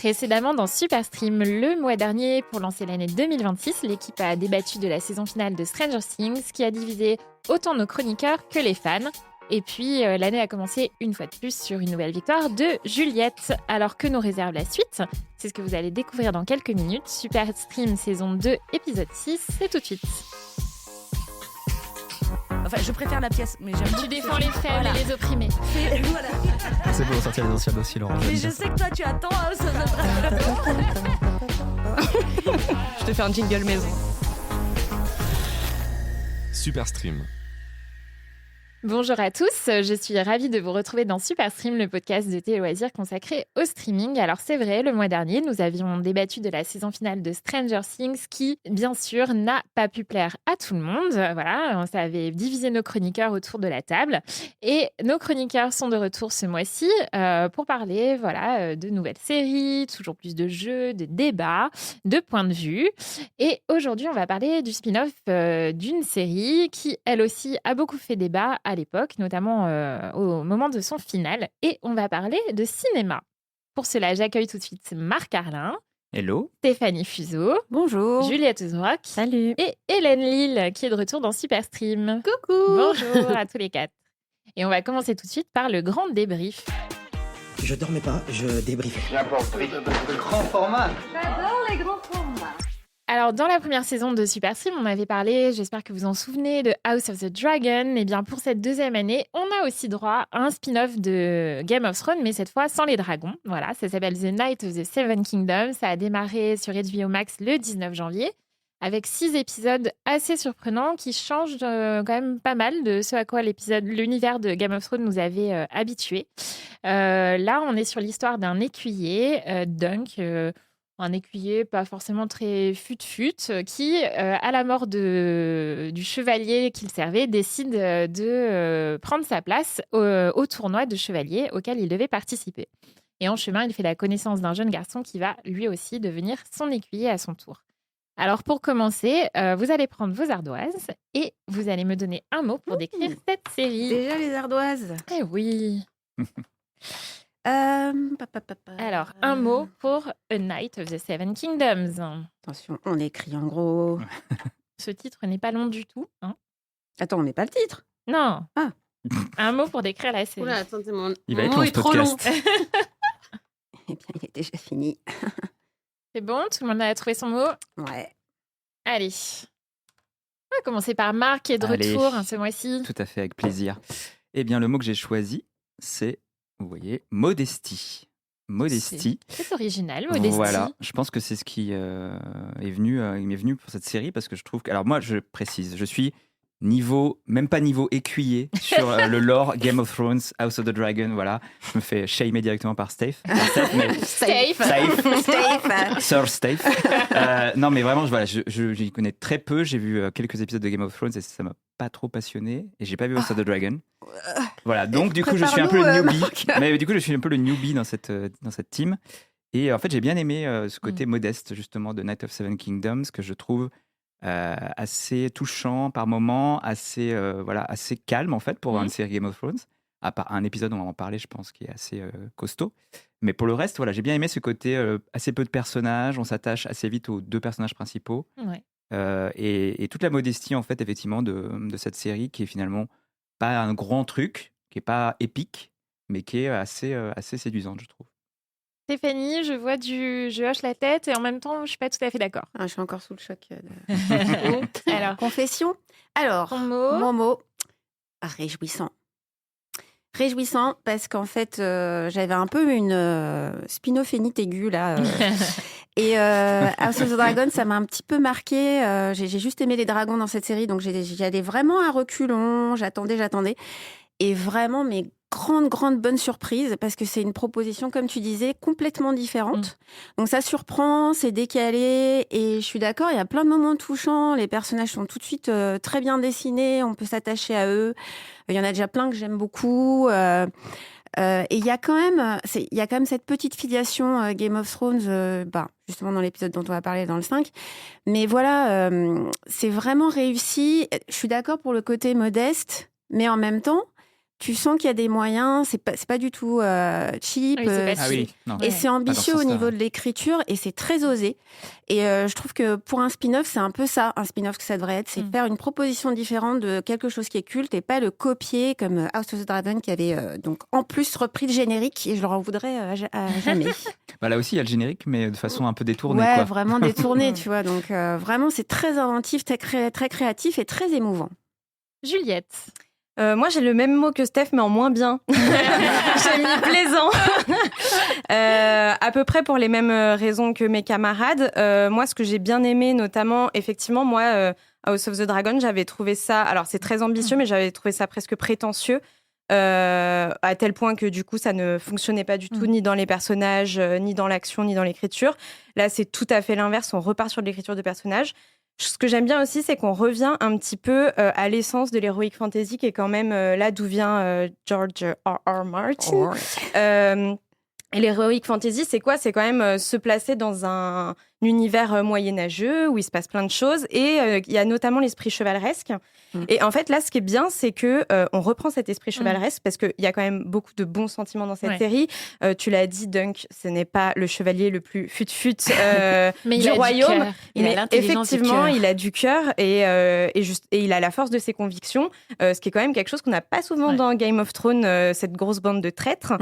Précédemment dans Superstream, le mois dernier, pour lancer l'année 2026, l'équipe a débattu de la saison finale de Stranger Things, qui a divisé autant nos chroniqueurs que les fans. Et puis, l'année a commencé une fois de plus sur une nouvelle victoire de Juliette. Alors que nous réserve la suite? C'est ce que vous allez découvrir dans quelques minutes. Superstream saison 2, épisode 6, c'est tout de suite. Enfin, je préfère la pièce, mais j'aime. Tu défends les faibles et les opprimés. Voilà. C'est pour sortir les anciens dossiers, Laurent. Mais je sais que toi, tu attends House of the Dragon. Je te fais un jingle maison. Superstream. Bonjour à tous, je suis ravie de vous retrouver dans Superstream, le podcast de Téléloisirs consacré au streaming. Alors c'est vrai, le mois dernier, nous avions débattu de la saison finale de Stranger Things qui, bien sûr, n'a pas pu plaire à tout le monde. Voilà, ça avait divisé nos chroniqueurs autour de la table. Et nos chroniqueurs sont de retour ce mois-ci pour parler de nouvelles séries, toujours plus de jeux, de débats, de points de vue. Et aujourd'hui, on va parler du spin-off d'une série qui, elle aussi, a beaucoup fait débat à l'époque, notamment au moment de son final. Et on va parler de cinéma. Pour cela, j'accueille tout de suite Marc Arlin. Hello. Stéphanie Fuseau. Bonjour. Juliette Zrock. Salut. Et Hélène Lille, qui est de retour dans Superstream. Coucou. Bonjour à tous les quatre. Et on va commencer tout de suite par le grand débrief. Je dormais pas, je débriefais. N'importe quoi. De grand format. J'adore les grands formats. Alors, dans la première saison de Superstream, on avait parlé, j'espère que vous en souvenez, de House of the Dragon. Et bien, pour cette deuxième année, on a aussi droit à un spin-off de Game of Thrones, mais cette fois sans les dragons. Voilà, ça s'appelle The Night of the Seven Kingdoms. Ça a démarré sur HBO Max le 19 janvier, avec 6 épisodes assez surprenants qui changent quand même pas mal de ce à quoi l'univers de Game of Thrones nous avait habitués. Là, on est sur l'histoire d'un écuyer, Dunk, un écuyer pas forcément très fut-fut, qui, à la mort du chevalier qu'il servait, décide de prendre sa place au tournoi de chevalier auquel il devait participer. Et en chemin, il fait la connaissance d'un jeune garçon qui va lui aussi devenir son écuyer à son tour. Alors pour commencer, vous allez prendre vos ardoises et vous allez me donner un mot pour décrire cette série. Déjà les ardoises. Eh oui. Alors, un mot pour A Night of the Seven Kingdoms. Attention, on écrit en gros. Ce titre n'est pas long du tout. Hein. Attends, on met pas le titre. Non. Ah. Un mot pour décrire la série. Oula, attendez, mon Il va être mot long est ce trop long. podcast. Eh bien, il est déjà fini. C'est bon, tout le monde a trouvé son mot. Ouais. Allez. On va commencer par Marc qui est de Allez. retour ce mois-ci. Tout à fait, avec plaisir. Eh bien, le mot que j'ai choisi, c'est, vous voyez, modestie. Modestie. C'est original, modestie. Voilà, je pense que c'est ce qui il m'est venu pour cette série parce que je trouve que, alors moi, je précise, je suis même pas niveau écuyer sur le lore Game of Thrones, House of the Dragon, voilà. Je me fais shamer directement par Steph. Safe. Sir Steph. Non, mais vraiment, j'y connais très peu. J'ai vu quelques épisodes de Game of Thrones et ça m'a pas trop passionné. Et j'ai pas vu House of the Dragon. Voilà, donc du coup, je suis un peu le newbie. Mais du coup, je suis un peu le newbie dans cette team. Et en fait, j'ai bien aimé ce côté modeste, justement, de Night of Seven Kingdoms, que je trouve assez touchant par moments, assez calme, en fait, pour une série Game of Thrones. À part un épisode, on va en parler, je pense, qui est assez costaud. Mais pour le reste, voilà, j'ai bien aimé ce côté assez peu de personnages. On s'attache assez vite aux 2 personnages principaux. Ouais. Et toute la modestie, en fait, effectivement, de cette série, qui est finalement pas un grand truc, qui est pas épique, mais qui est assez séduisante, je trouve. Stéphanie, je hoche la tête et en même temps, je suis pas tout à fait d'accord. Ah, je suis encore sous le choc. Alors, Confession. Alors, ton mot. mon mot, réjouissant. Réjouissant parce qu'en fait, j'avais un peu une spinophénite aiguë là. Et House of the Dragon, ça m'a un petit peu marqué. J'ai juste aimé les dragons dans cette série, donc j'y allais vraiment à reculons. J'attendais. Et vraiment, mais grande bonne surprise parce que c'est une proposition, comme tu disais, complètement différente. Donc ça surprend, c'est décalé et je suis d'accord, il y a plein de moments touchants. Les personnages sont tout de suite très bien dessinés, on peut s'attacher à eux. Il y en a déjà plein que j'aime beaucoup. Et il y a quand même cette petite filiation Game of Thrones, justement dans l'épisode dont on va parler dans le 5. Mais voilà, c'est vraiment réussi. Je suis d'accord pour le côté modeste, mais en même temps, tu sens qu'il y a des moyens, c'est pas du tout cheap. Oui, c'est pas Ah oui, non. Et c'est ambitieux Pas dans ce au niveau sens-là. de l'écriture et c'est très osé. Et je trouve que pour un spin-off, c'est un peu ça, un spin-off que ça devrait être, c'est faire une proposition différente de quelque chose qui est culte et pas le copier comme House of the Dragon qui avait donc en plus repris le générique et je leur en voudrais à jamais. Bah, là aussi, il y a le générique, mais de façon un peu détournée. Ouais, Quoi. vraiment détourné, tu vois. Donc vraiment, c'est très inventif, très créatif et très émouvant. Juliette. Moi, j'ai le même mot que Steph, mais en moins bien. J'ai mis plaisant. À peu près pour les mêmes raisons que mes camarades. Moi, ce que j'ai bien aimé, notamment, effectivement, moi, House of the Dragon, j'avais trouvé ça... Alors, c'est très ambitieux, mais j'avais trouvé ça presque prétentieux. À tel point que, du coup, ça ne fonctionnait pas du tout, ni dans les personnages, ni dans l'action, ni dans l'écriture. Là, c'est tout à fait l'inverse. On repart sur l'écriture de personnages. Ce que j'aime bien aussi, c'est qu'on revient un petit peu à l'essence de l'heroic fantasy, qui est quand même là d'où vient George R.R. Martin. Et l'heroic fantasy, c'est quoi ? C'est quand même se placer dans un univers moyenâgeux où il se passe plein de choses. Et il y a notamment l'esprit chevaleresque. Et en fait, là, ce qui est bien, c'est que on reprend cet esprit chevaleresque parce qu'il y a quand même beaucoup de bons sentiments dans cette série. Tu l'as dit, Dunk, ce n'est pas le chevalier le plus fut-fut du royaume. Mais effectivement, il a du cœur et il a la force de ses convictions, ce qui est quand même quelque chose qu'on n'a pas souvent dans Game of Thrones, cette grosse bande de traîtres.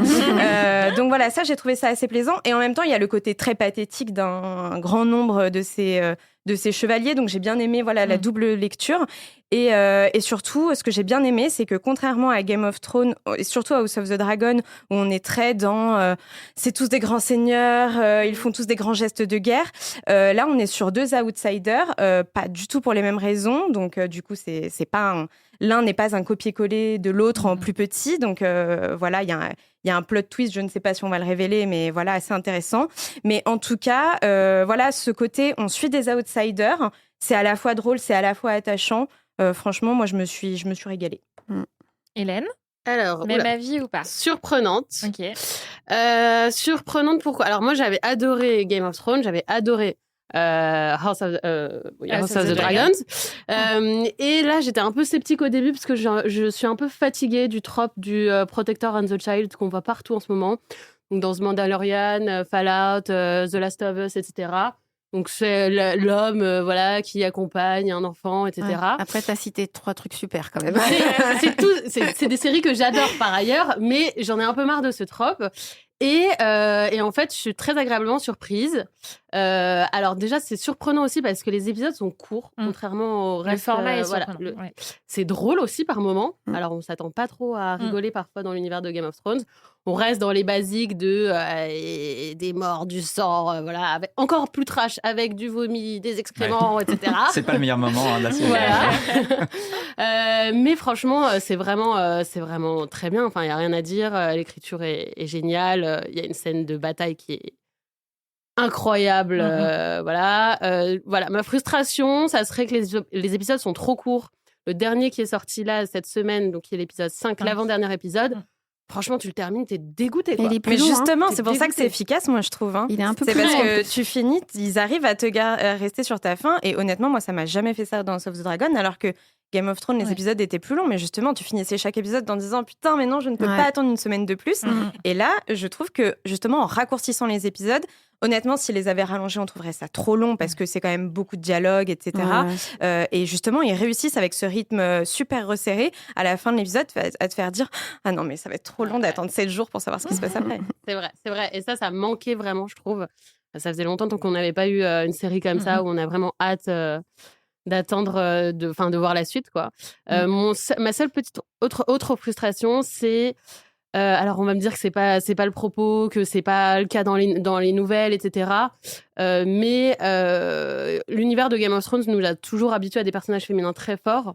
Donc voilà, ça, j'ai trouvé ça assez plaisant. Et en même temps, il y a le côté très pathétique d'un grand nombre de ces chevaliers. Donc j'ai bien aimé la double lecture. Et surtout, ce que j'ai bien aimé, c'est que contrairement à Game of Thrones, et surtout à House of the Dragon, où on est très dans c'est tous des grands seigneurs, ils font tous des grands gestes de guerre. Là, on est sur deux outsiders, pas du tout pour les mêmes raisons. Donc du coup, c'est pas l'un n'est pas un copier-coller de l'autre en plus petit. Donc voilà, il y a un plot twist, je ne sais pas si on va le révéler, mais voilà, assez intéressant. Mais en tout cas, voilà, ce côté, on suit des outsiders, c'est à la fois drôle, c'est à la fois attachant. Franchement, moi, je me suis régalée. Hélène, Alors, même avis ou pas ? surprenante. Ok. Surprenante, pourquoi ? Alors, moi, j'avais adoré Game of Thrones, j'avais adoré House of the Dragons. Et là, j'étais un peu sceptique au début parce que je suis un peu fatiguée du trope du Protector and the Child qu'on voit partout en ce moment. Donc, dans The Mandalorian, Fallout, The Last of Us, etc. Donc, c'est l'homme qui accompagne un enfant, etc. Ouais. Après, tu as cité 3 trucs super quand même. C'est des séries que j'adore par ailleurs, mais j'en ai un peu marre de ce trope. Et en fait, je suis très agréablement surprise. Alors déjà, c'est surprenant aussi parce que les épisodes sont courts, contrairement au reste. Le format est surprenant. C'est drôle aussi par moments. Alors, on s'attend pas trop à rigoler parfois dans l'univers de Game of Thrones. On reste dans les basiques des morts, du sang, avec, encore plus trash, avec du vomi, des excréments, etc. C'est pas le meilleur moment de la série. Voilà. Mais franchement, c'est vraiment très bien. Enfin, il y a rien à dire. L'écriture est géniale. Il y a une scène de bataille qui est incroyable. Voilà. Ma frustration, ça serait que les épisodes sont trop courts. Le dernier qui est sorti là cette semaine, donc qui est l'épisode 5, l'avant-dernier épisode. Franchement, tu le termines, t'es dégoûté. Quoi. Mais justement, c'est pour ça que c'est efficace, moi, je trouve. Il est un peu c'est plus parce long. que tu finis, ils arrivent à te rester sur ta faim. Et honnêtement, moi, ça m'a jamais fait ça dans House of the Dragon, alors que Game of Thrones, les épisodes étaient plus longs. Mais justement, tu finissais chaque épisode en disant putain, mais non, je ne peux pas attendre une semaine de plus. Et là, je trouve que justement, en raccourcissant les épisodes, honnêtement, s'ils les avaient rallongés, on trouverait ça trop long parce que c'est quand même beaucoup de dialogue, etc. Et justement, ils réussissent avec ce rythme super resserré à la fin de l'épisode à te faire dire ah non, mais ça va être trop long d'attendre 7 jours pour savoir ce qui se passe après. C'est vrai. Et ça manquait vraiment, je trouve. Ça faisait longtemps qu'on n'avait pas eu une série comme ça où on a vraiment hâte d'attendre, de voir la suite, quoi. Ma seule petite autre frustration, c'est alors on va me dire que c'est pas le propos, que c'est pas le cas dans les nouvelles, etc. Mais l'univers de Game of Thrones nous a toujours habitués à des personnages féminins très forts.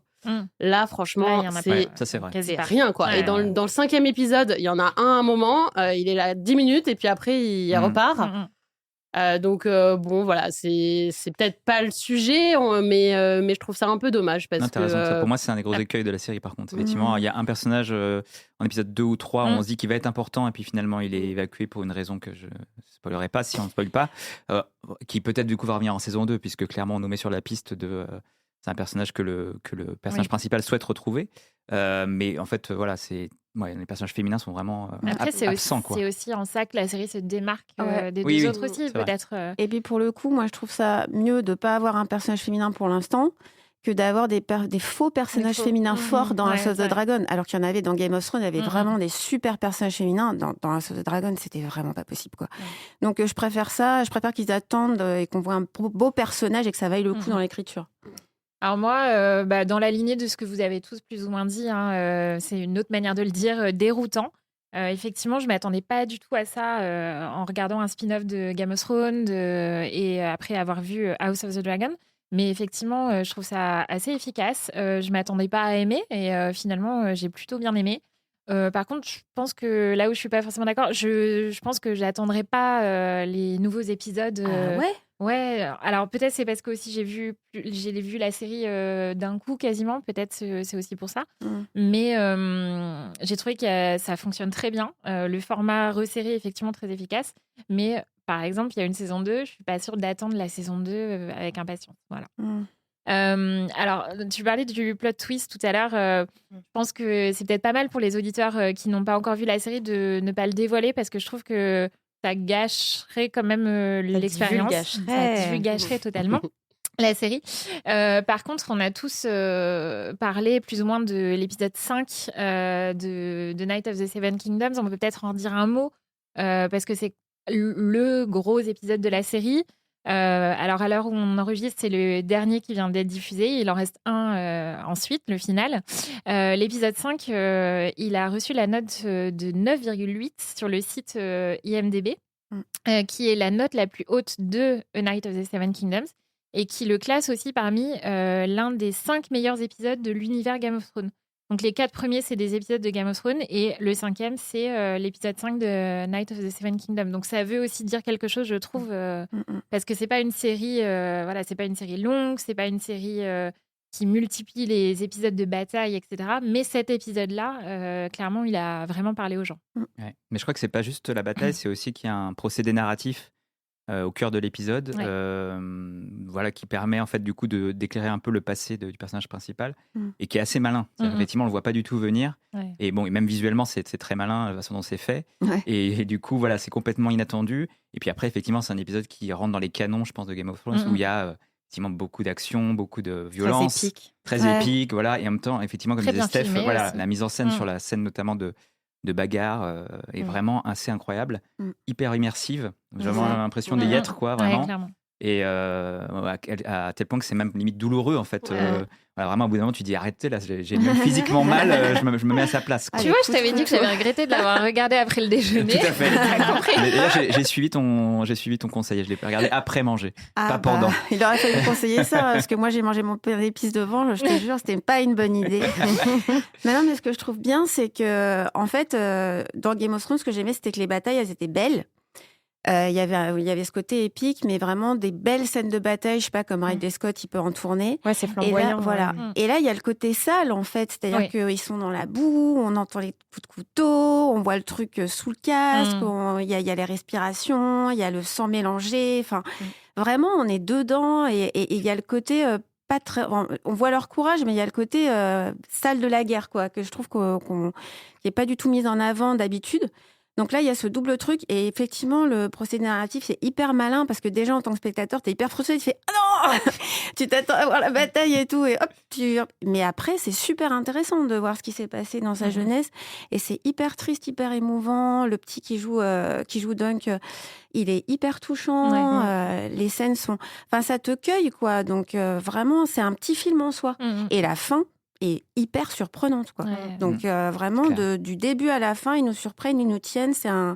Là, franchement, ça c'est vrai. C'est rien, quoi. Ouais. Et dans le 5e épisode, il y en a un moment, il est là 10 minutes et puis après il repart. Donc bon, voilà, c'est peut-être pas le sujet, mais je trouve ça un peu dommage parce t'as raison, ça, que pour moi c'est un des gros écueils de la série par contre. Effectivement, il y a un personnage en épisode 2 ou 3 où on se dit qu'il va être important et puis finalement il est évacué pour une raison que je spoilerai pas si on ne spoil pas, qui peut-être du coup va revenir en saison 2 puisque clairement on nous met sur la piste de c'est un personnage que le personnage principal souhaite retrouver, mais en fait voilà, c'est les personnages féminins sont vraiment Après, absents. C'est aussi en ça que la série se démarque des Oui, deux oui, autres aussi, c'est vrai. peut-être. Et puis pour le coup, moi je trouve ça mieux de pas avoir un personnage féminin pour l'instant que d'avoir des faux personnages féminins forts dans House of the Dragon. Alors qu'il y en avait dans Game of Thrones, il y avait vraiment des super personnages féminins. Dans House of the Dragon, c'était vraiment pas possible, quoi. Donc je préfère ça. Je préfère qu'ils attendent et qu'on voit un beau personnage et que ça vaille le coup dans l'écriture. Alors moi, dans la lignée de ce que vous avez tous plus ou moins dit, c'est une autre manière de le dire, déroutant. Effectivement, je ne m'attendais pas du tout à ça en regardant un spin-off de Game of Thrones et après avoir vu House of the Dragon. Mais effectivement, je trouve ça assez efficace. Je ne m'attendais pas à aimer et finalement, j'ai plutôt bien aimé. Par contre, je pense que là où je ne suis pas forcément d'accord, je pense que je n'attendrai pas les nouveaux épisodes. Ouais, alors peut-être c'est parce que aussi j'ai vu la série d'un coup quasiment, peut-être c'est aussi pour ça. Mais j'ai trouvé que ça fonctionne très bien. Le format resserré est effectivement très efficace. Mais par exemple, il y a une saison 2, je suis pas sûre d'attendre la saison 2 avec impatience. Voilà. Alors, tu parlais du plot twist tout à l'heure. Je pense que c'est peut-être pas mal pour les auditeurs qui n'ont pas encore vu la série de ne pas le dévoiler parce que je trouve que ça gâcherait quand même l'expérience. Ça divulgacherait totalement la série. Par contre, on a tous parlé plus ou moins de l'épisode 5 de Night of the Seven Kingdoms. On peut peut-être en dire un mot parce que c'est le gros épisode de la série. Alors, à l'heure où on enregistre, c'est le dernier qui vient d'être diffusé. Il en reste un ensuite, le final. L'épisode 5, il a reçu la note de 9,8 sur le site IMDb, qui est la note la plus haute de A Night of the Seven Kingdoms et qui le classe aussi parmi l'un des 5 meilleurs épisodes de l'univers Game of Thrones. Donc, les 4 premiers, c'est des épisodes de Game of Thrones et le 5e, c'est l'épisode 5 de Night of the Seven Kingdoms. Donc, ça veut aussi dire quelque chose, je trouve, parce que c'est pas une série, c'est pas une série longue, c'est pas une série qui multiplie les épisodes de bataille, etc. Mais cet épisode-là, clairement, il a vraiment parlé aux gens. Ouais. Mais je crois que c'est pas juste la bataille, c'est aussi qu'il y a un procédé narratif au cœur de l'épisode, qui permet en fait du coup d'éclairer un peu le passé du personnage principal et qui est assez malin. Effectivement, on le voit pas du tout venir. Et bon, et même visuellement, c'est très malin la façon dont c'est fait. Et du coup, voilà, c'est complètement inattendu. Et puis après, effectivement, c'est un épisode qui rentre dans les canons, je pense, de Game of Thrones, où il y a effectivement beaucoup d'action, beaucoup de violence, très épique, voilà. Et en même temps, effectivement, comme disait Steph, la mise en scène sur la scène notamment de bagarre est vraiment assez incroyable, hyper immersive. J'ai vraiment l'impression d'y être, quoi, vraiment. Et à tel point que c'est même limite douloureux, en fait. Vraiment, au bout d'un moment, tu dis arrêtez, là, j'ai même physiquement mal, je me mets à sa place, quoi. Tu vois, je t'avais dit que j'avais regretté de l'avoir regardé après le déjeuner. Tout à fait. Mais là, j'ai suivi ton conseil, je l'ai regardé après manger, pas pendant. Il aurait fallu me conseiller ça, parce que moi, j'ai mangé mon pain d'épices devant, je te jure, c'était pas une bonne idée. Mais ce que je trouve bien, c'est que, en fait, dans Game of Thrones, ce que j'aimais, c'était que les batailles, elles étaient belles. Il y avait ce côté épique, mais vraiment des belles scènes de bataille, je sais pas, comme Ridley Scott, il peut en tourner. Ouais, c'est flamboyant. Et là, il y a le côté sale, en fait. C'est-à-dire qu'ils sont dans la boue, on entend les coups de couteau, on voit le truc sous le casque, il y a les respirations, il y a le sang mélangé. Enfin, vraiment, on est dedans et il y a le côté pas très... On voit leur courage, mais il y a le côté sale de la guerre, quoi, que je trouve qui n'est pas du tout mis en avant d'habitude. Donc là, il y a ce double truc. Et effectivement, le procédé narratif, c'est hyper malin parce que déjà, en tant que spectateur, t'es hyper frustré. Tu fais « Ah non !» Tu t'attends à voir la bataille et tout. Et hop, Mais après, c'est super intéressant de voir ce qui s'est passé dans sa jeunesse. Et c'est hyper triste, hyper émouvant. Le petit qui joue Dunk, il est hyper touchant. Les scènes sont... Enfin, ça te cueille, quoi. Donc, vraiment, c'est un petit film en soi. Et la fin est hyper surprenante, quoi. Donc vraiment du début à la fin, ils nous surprennent, ils nous tiennent. C'est un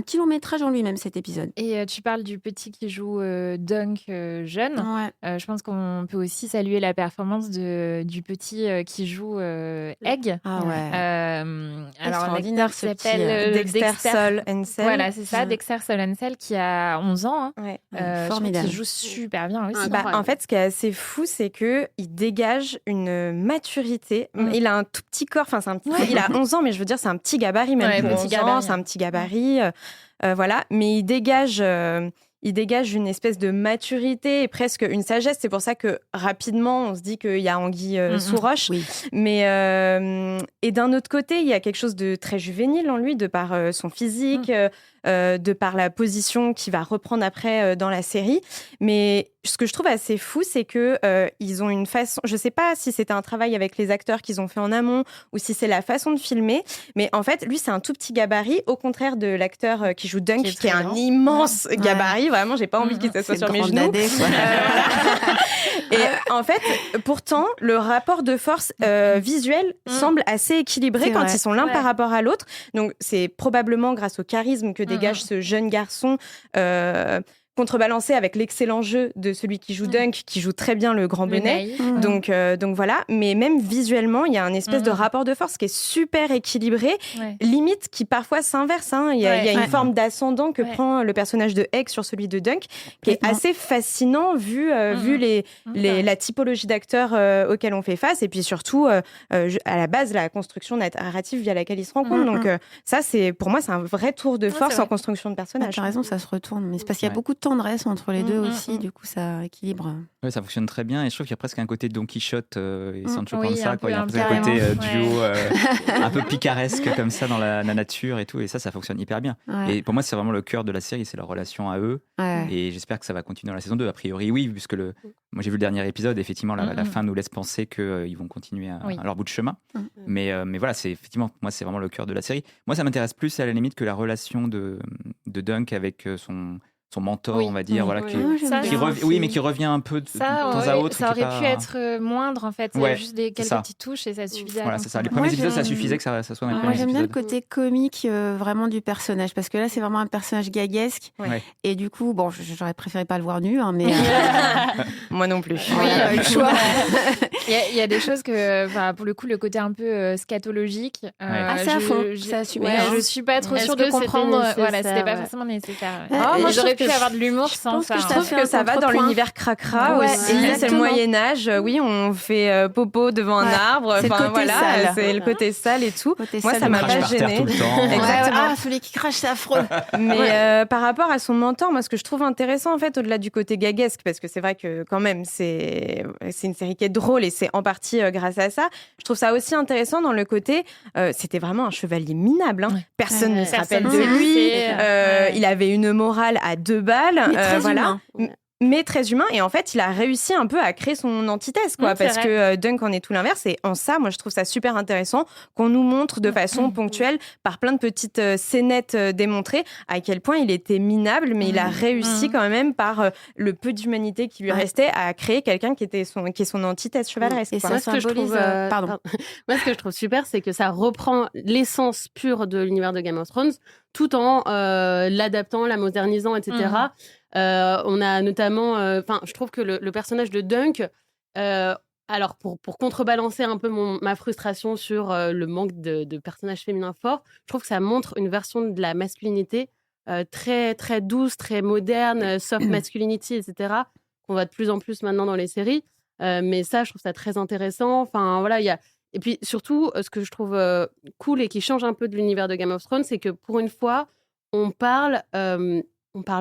petit long métrage en lui-même, cet épisode. Et tu parles du petit qui joue Dunk jeune. Je pense qu'on peut aussi saluer la performance du petit qui joue Egg. Alors l'acteur s'appelle Dexter Sol-Ensel. Voilà, c'est ça, Dexter Sol-Ensel qui a 11 ans. Formidable. Qui joue super bien aussi. En fait, ce qui est assez fou, c'est que il dégage une maturité. Il a un tout petit corps. Enfin, il a 11 ans, mais je veux dire, c'est un petit gabarit même. Pour 11 ans, c'est un petit gabarit. Voilà, mais il dégage il dégage une espèce de maturité et presque une sagesse. C'est pour ça que rapidement, on se dit qu'il y a anguille sous roche. Oui. Mais et d'un autre côté, il y a quelque chose de très juvénile en lui, de par son physique, de par la position qu'il va reprendre après dans la série. Mais ce que je trouve assez fou, c'est que ils ont une façon. Je sais pas si c'était un travail avec les acteurs qu'ils ont fait en amont ou si c'est la façon de filmer. Mais en fait, lui, c'est un tout petit gabarit, au contraire de l'acteur qui joue Dunk, qui est un immense gabarit. Vraiment, j'ai pas envie qu'il soit sur mes genoux. Et en fait, pourtant, le rapport de force visuel semble assez équilibré quand ils sont l'un par rapport à l'autre. Donc, c'est probablement grâce au charisme que dégage ce jeune garçon. Contrebalancé avec l'excellent jeu de celui qui joue Dunk, qui joue très bien le grand bonnet. Donc voilà. Mais même visuellement, il y a un espèce de rapport de force qui est super équilibré, limite qui parfois s'inverse. Il y a une forme d'ascendant que prend le personnage de Egg sur celui de Dunk, qui est assez fascinant vu la typologie d'acteurs auxquels on fait face, et puis surtout à la base la construction narrative via laquelle ils se rencontrent. Donc ça, pour moi, c'est un vrai tour de force en construction de personnages. T'as raison, ça se retourne. Mais c'est parce qu'il y a beaucoup de tendresse entre les deux aussi, du coup ça équilibre. Ouais, ça fonctionne très bien et je trouve qu'il y a presque un côté Don Quichotte et Sancho Panza, il y a un côté duo un peu picaresque comme ça dans la nature et tout, et ça fonctionne hyper bien. Et pour moi, c'est vraiment le cœur de la série, c'est leur relation à eux, et j'espère que ça va continuer dans la saison 2. A priori, oui, puisque moi j'ai vu le dernier épisode, effectivement, la fin nous laisse penser qu'ils vont continuer à leur bout de chemin. Mais voilà, c'est effectivement, moi, c'est vraiment le cœur de la série. Moi, ça m'intéresse plus à la limite que la relation de Dunk avec son mentor, on va dire, qui revient un peu de temps à autre. Ça aurait pu être moindre, en fait. Il y a juste quelques petites touches et ça suffisait. Voilà, c'est ça. Les premiers épisodes, ça suffisait que ça soit dans les premiers Moi, j'aime bien le épisodes. côté comique vraiment du personnage, parce que là, c'est vraiment un personnage gaguesque. Et du coup, bon, j'aurais préféré pas le voir nu, mais... Moi non plus. Le choix. Il y a des choses que, pour le coup, le côté un peu scatologique. C'est à fond, c'est assumé. Je suis pas trop sûre de comprendre. Voilà, c'était pas forcément nécessaire. Moi, j'aurais pu avoir de l'humour sans ça. Je trouve que ça va dans l'univers cracra aussi. C'est le Moyen-Âge. Oui, on fait popo devant un arbre. C'est le côté sale. C'est le côté sale et tout. Moi, ça m'a Crache pas par terre gênée. tout le temps. Exactement. Celui qui crache, c'est affreux. Mais par rapport à son mentor, moi, ce que je trouve intéressant, en fait, au-delà du côté gaguesque, parce que c'est vrai que quand même, c'est une série qui est drôle et c'est en partie grâce à ça. Je trouve ça aussi intéressant dans le côté, c'était vraiment un chevalier minable. Personne ne se rappelle de lui. Il avait une morale à 2 balles. Mais très humain. Et en fait, il a réussi un peu à créer son antithèse, parce que Dunk en est tout l'inverse. Et en ça, moi, je trouve ça super intéressant qu'on nous montre de façon ponctuelle, par plein de petites scénettes démontrées, à quel point il était minable, mais il a réussi quand même, par le peu d'humanité qui lui restait, à créer quelqu'un qui est son antithèse chevaleresque. Et ça ce que je trouve, moi, ce que je trouve super, c'est que ça reprend l'essence pure de l'univers de Game of Thrones, tout en l'adaptant, la modernisant, etc. On a notamment, je trouve que le personnage de Dunk, alors pour contrebalancer un peu ma frustration sur le manque de personnages féminins forts, je trouve que ça montre une version de la masculinité très très douce, très moderne, soft masculinity, etc. qu'on voit de plus en plus maintenant dans les séries. Mais ça, je trouve ça très intéressant. Enfin voilà, il y a. Et puis surtout, ce que je trouve cool et qui change un peu de l'univers de Game of Thrones, c'est que pour une fois, on parle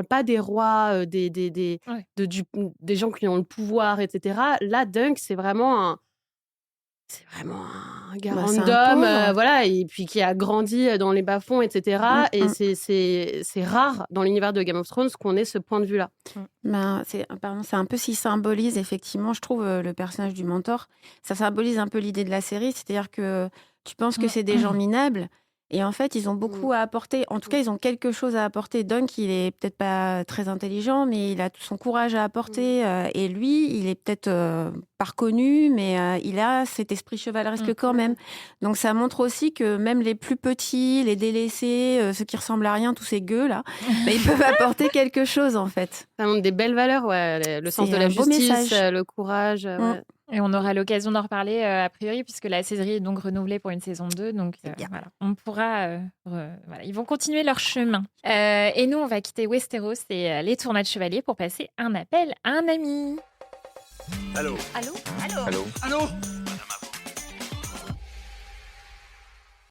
pas des rois, des gens qui ont le pouvoir, etc. Là, Dunk, c'est vraiment un gars random, voilà, et puis qui a grandi dans les bas-fonds, etc. Et c'est rare dans l'univers de Game of Thrones qu'on ait ce point de vue-là. C'est un peu ce qui symbolise, effectivement, je trouve, le personnage du mentor. Ça symbolise un peu l'idée de la série, c'est-à-dire que tu penses que c'est des gens minables, et en fait, ils ont beaucoup à apporter. En tout cas, ils ont quelque chose à apporter. Dunk, il est peut-être pas très intelligent, mais il a tout son courage à apporter. Et lui, il est peut-être pas reconnu, mais il a cet esprit chevaleresque quand même. Donc, ça montre aussi que même les plus petits, les délaissés, ceux qui ressemblent à rien, tous ces gueux là, ils peuvent apporter quelque chose, en fait. Ça montre des belles valeurs, le sens de la justice, le courage. Et on aura l'occasion d'en reparler a priori, puisque la série est donc renouvelée pour une saison 2. Donc voilà, on pourra... ils vont continuer leur chemin. Et nous, on va quitter Westeros et les tournois de chevaliers pour passer un appel à un ami. Allô. Allô. Allô. Allô.